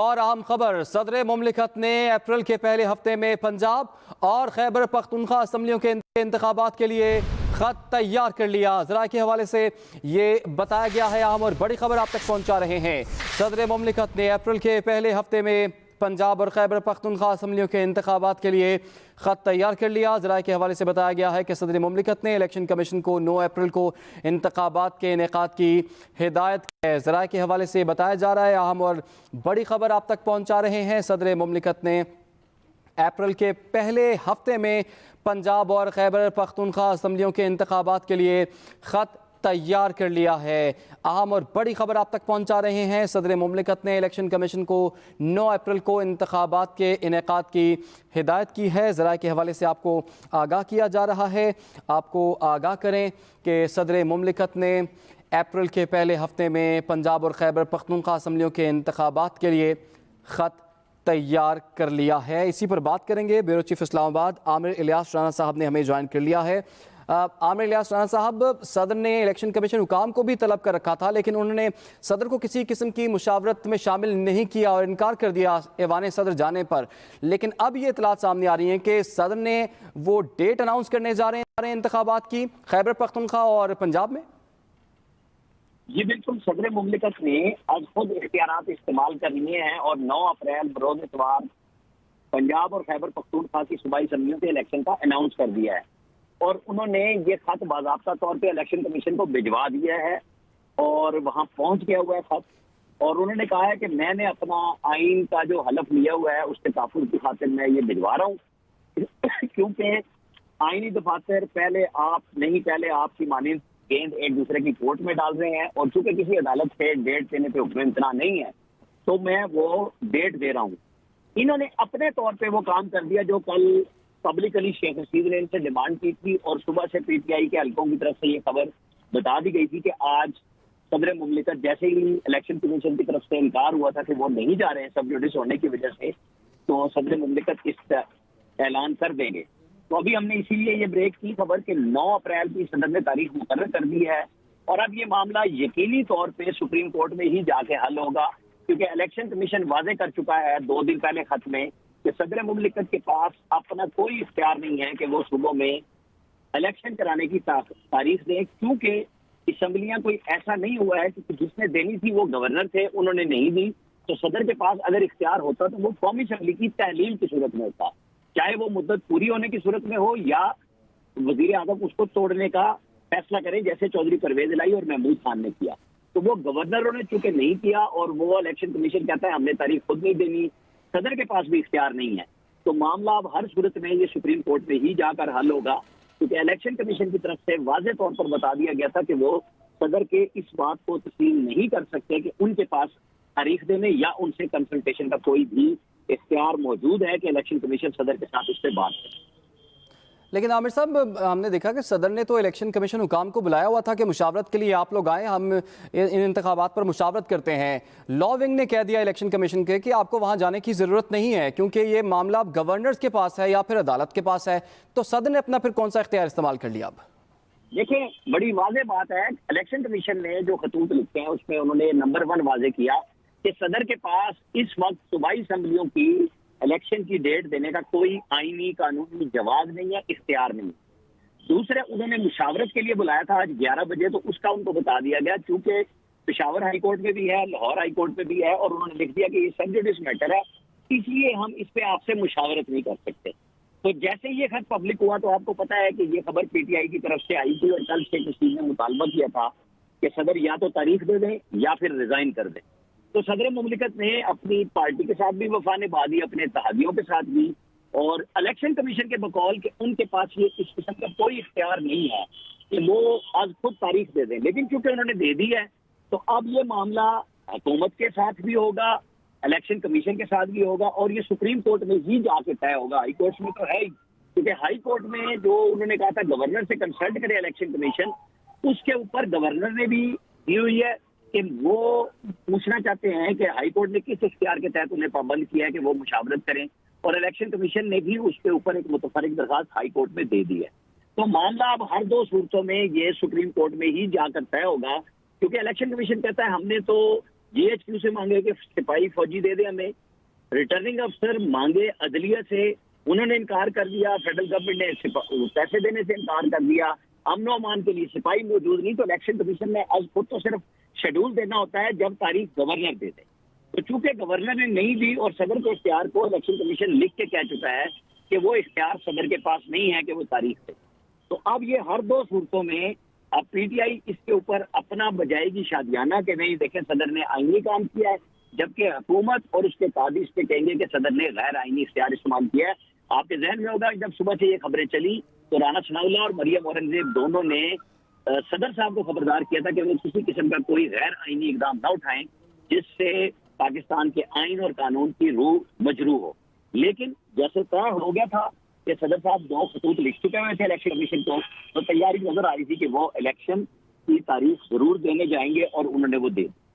اور اہم خبر، صدر مملکت نے اپریل کے پہلے ہفتے میں پنجاب اور خیبر پختونخوا اسمبلیوں کے انتخابات کے لیے خط تیار کر لیا۔ ذرائع کے حوالے سے یہ بتایا گیا ہے، اہم اور بڑی خبر آپ تک پہنچا رہے ہیں۔ صدر مملکت نے اپریل کے پہلے ہفتے میں پنجاب اور خیبر پختونخوا اسمبلیوں کے انتخابات کے لیے خط تیار کر لیا۔ ذرائع کے حوالے سے بتایا گیا ہے کہ صدر مملکت نے الیکشن کمیشن کو 9 اپریل کو انتخابات کے انعقاد کی ہدایت کی ہے۔ ذرائع کے حوالے سے بتایا جا رہا ہے، اہم اور بڑی خبر آپ تک پہنچا رہے ہیں۔ صدر مملکت نے اپریل کے پہلے ہفتے میں پنجاب اور خیبر پختونخوا اسمبلیوں کے انتخابات کے لیے خط تیار کر لیا ہے۔ اہم اور بڑی خبر آپ تک پہنچا رہے ہیں، صدر مملکت نے الیکشن کمیشن کو 9 اپریل کو انتخابات کے انعقاد کی ہدایت کی ہے۔ ذرائع کے حوالے سے آپ کو آگاہ کیا جا رہا ہے، آپ کو آگاہ کریں کہ صدر مملکت نے اپریل کے پہلے ہفتے میں پنجاب اور خیبر پختونخوا اسمبلیوں کے انتخابات کے لیے خط تیار کر لیا ہے۔ اسی پر بات کریں گے، بیورو چیف اسلام آباد عامر الیاس رانا صاحب نے ہمیں جوائن کر لیا ہے۔ عامر الیاس رانا صاحب، صدر نے الیکشن کمیشن حکام کو بھی طلب کر رکھا تھا، لیکن انہوں نے صدر کو کسی قسم کی مشاورت میں شامل نہیں کیا اور انکار کر دیا ایوان صدر جانے پر۔ لیکن اب یہ اطلاعات سامنے آ رہی ہیں کہ صدر نے وہ ڈیٹ اناؤنس کرنے جا رہے ہیں انتخابات کی خیبر پختونخوا اور پنجاب میں۔ جی بالکل، صدر مملکت نے آج خود اختیارات استعمال کر لیے ہیں اور 9 اپریل بروز اتوار پنجاب اور خیبر پختونخوا کی صوبائی اسمبلیوں کے الیکشن کا اناؤنس کر دیا ہے، اور انہوں نے یہ خط باضابطہ طور پہ الیکشن کمیشن کو بھجوا دیا ہے اور وہاں پہنچ گیا ہوا ہے خط، اور انہوں نے کہا ہے کہ میں نے اپنا آئین کا جو حلف لیا ہوا ہے اس کے تحفظ کی خاطر میں یہ بھجوا رہا ہوں، کیونکہ آئینی دفاتر پہلے آپ کی مانند گیند ایک دوسرے کی کورٹ میں ڈال رہے ہیں، اور چونکہ کسی عدالت سے ڈیٹ دینے پہ حکم امتناع نہیں ہے تو میں وہ ڈیٹ دے رہا ہوں۔ انہوں نے اپنے طور پہ وہ کام کر دیا جو کل پبلکلی شیخ رشید نے ان سے ڈیمانڈ کی تھی، اور صبح سے پی ٹی آئی کے حلقوں کی طرف سے یہ خبر بتا دی گئی تھی کہ آج صدر مملکت جیسے ہی الیکشن کمیشن کی طرف سے انکار ہوا تھا کہ وہ نہیں جا رہے ہیں سب جوڈس ہونے کی وجہ سے، تو صدر مملکت اس اعلان کر دیں گے۔ تو ابھی ہم نے اسی لیے یہ بریک کی خبر کہ 9 اپریل کی صدر نے تاریخ مقرر کر دی ہے، اور اب یہ معاملہ یقینی طور پہ سپریم کورٹ میں ہی جا کے حل ہوگا، کیونکہ الیکشن کمیشن واضح کر چکا ہے 2 دن پہلے خط میں کہ صدر مملکت کے پاس اپنا کوئی اختیار نہیں ہے کہ وہ صوبوں میں الیکشن کرانے کی تاریخ دیں، کیونکہ اسمبلیاں کوئی ایسا نہیں ہوا ہے کہ جس نے دینی تھی وہ گورنر تھے، انہوں نے نہیں دی، تو صدر کے پاس اگر اختیار ہوتا تو وہ قومی اسمبلی کی تحلیل کی صورت میں ہوتا، چاہے وہ مدت پوری ہونے کی صورت میں ہو یا وزیر اعظم اس کو توڑنے کا فیصلہ کرے جیسے چودھری پرویز الہی اور محمود خان نے کیا۔ تو وہ گورنروں نے چونکہ نہیں کیا اور وہ الیکشن کمیشن کہتا ہے ہم نے تاریخ خود نہیں دینی، صدر کے پاس بھی اختیار نہیں ہے، تو معاملہ اب ہر صورت میں یہ سپریم کورٹ میں ہی جا کر حل ہوگا، کیونکہ الیکشن کمیشن کی طرف سے واضح طور پر بتا دیا گیا تھا کہ وہ صدر کے اس بات کو تسلیم نہیں کر سکتے کہ ان کے پاس تاریخ دینے یا ان سے کنسلٹیشن کا کوئی بھی اختیار موجود ہے کہ الیکشن کمیشن صدر کے ساتھ اس پہ بات کرے۔ لیکن عامر صاحب، ہم نے دیکھا کہ صدر نے تو الیکشن کمیشن حکام کو بلایا ہوا تھا کہ مشاورت کے لیے آپ لوگ آئیں، ہم ان انتخابات پر مشاورت کرتے ہیں۔ لا ونگ نے کہہ دیا الیکشن کمیشن کے کہ آپ کو وہاں جانے کی ضرورت نہیں ہے، کیونکہ یہ معاملہ اب گورنرز کے پاس ہے یا پھر عدالت کے پاس ہے، تو صدر نے اپنا پھر کون سا اختیار استعمال کر لیا؟ اب دیکھیں، بڑی واضح بات ہے، الیکشن کمیشن نے جو خطوط لکھے ہیں اس میں انہوں نے نمبر 1 واضح کیا کہ صدر کے پاس اس وقت صوبائی اسمبلیوں کی الیکشن کی ڈیٹ دینے کا کوئی آئینی قانونی جواز نہیں ہے، اختیار نہیں۔ دوسرے، انہوں نے مشاورت کے لیے بلایا تھا آج 11 بجے، تو اس کا ان کو بتا دیا گیا چونکہ پشاور ہائی کورٹ میں بھی ہے، لاہور ہائی کورٹ میں بھی ہے، اور انہوں نے لکھ دیا کہ یہ سب جوڈس میٹر ہے، اس لیے ہم اس پہ آپ سے مشاورت نہیں کر سکتے۔ تو جیسے یہ خط پبلک ہوا تو آپ کو پتا ہے کہ یہ خبر پی ٹی آئی کی طرف سے آئی تھی، اور کل شیخ رشید نے مطالبہ کیا تھا کہ صدر یا تو تاریخ دے دیں یا پھر ریزائن کر دیں۔ تو صدر مملکت نے اپنی پارٹی کے ساتھ بھی وفا نبھا دی، اپنے اتحادیوں کے ساتھ بھی، اور الیکشن کمیشن کے بقول کہ ان کے پاس یہ اس قسم کا کوئی اختیار نہیں ہے کہ وہ آج خود تاریخ دے دیں، لیکن چونکہ انہوں نے دے دی ہے تو اب یہ معاملہ حکومت کے ساتھ بھی ہوگا، الیکشن کمیشن کے ساتھ بھی ہوگا، اور یہ سپریم کورٹ میں ہی جا کے طے ہوگا۔ ہائی کورٹ میں تو ہے ہی، کیونکہ ہائی کورٹ میں جو انہوں نے کہا تھا گورنر سے کنسلٹ کرے الیکشن کمیشن، اس کے اوپر گورنر نے بھی دی ہوئی ہے کہ وہ پوچھنا چاہتے ہیں کہ ہائی کورٹ نے کس اختیار کے تحت انہیں پابند کیا ہے کہ وہ مشاورت کریں، اور الیکشن کمیشن نے بھی اس کے اوپر ایک متفرق درخواست ہائی کورٹ میں دے دی ہے۔ تو معاملہ اب ہر 2 صورتوں میں یہ سپریم کورٹ میں ہی جا کر طے ہوگا، کیونکہ الیکشن کمیشن کہتا ہے ہم نے تو GHQ سے مانگے کہ سپاہی فوجی دے دے ہمیں، ریٹرننگ افسر مانگے عدلیہ سے، انہوں نے انکار کر دیا، فیڈرل گورنمنٹ نے پیسے دینے سے انکار کر دیا، امن و امان کے لیے سپاہی موجود نہیں، تو الیکشن کمیشن نے از خود تو صرف شیڈول دینا ہوتا ہے جب تاریخ گورنر دے دے، تو چونکہ گورنر نے نہیں دی اور صدر کے اختیار کو الیکشن کمیشن لکھ کے کہہ چکا ہے کہ وہ اختیار صدر کے پاس نہیں ہے کہ وہ تاریخ دے، تو اب یہ ہر دو صورتوں میں اب پی ٹی آئی اس کے اوپر اپنا بجائے گی شادیانہ کہ نہیں دیکھیں صدر نے آئینی کام کیا ہے، جبکہ حکومت اور اس کے قاضی اس پہ کہیں گے کہ صدر نے غیر آئینی اختیار استعمال کیا ہے۔ آپ کے ذہن میں ہوگا جب صبح سے یہ خبریں چلی تو رانا ثناء اللہ اور مریم اورنگزیب دونوں نے صدر صاحب کو خبردار کیا تھا کہ وہ کسی قسم کا کوئی غیر آئینی اقدام نہ اٹھائیں جس سے پاکستان کے آئین اور قانون کی روح مجروح ہو، لیکن جیسے طے ہو گیا تھا کہ صدر صاحب 2 خطوط لکھ چکے ہوئے تھے الیکشن کمیشن کو، تو تیاری نظر آ رہی تھی کہ وہ الیکشن کی تاریخ ضرور دینے جائیں گے اور انہوں نے وہ دے دی۔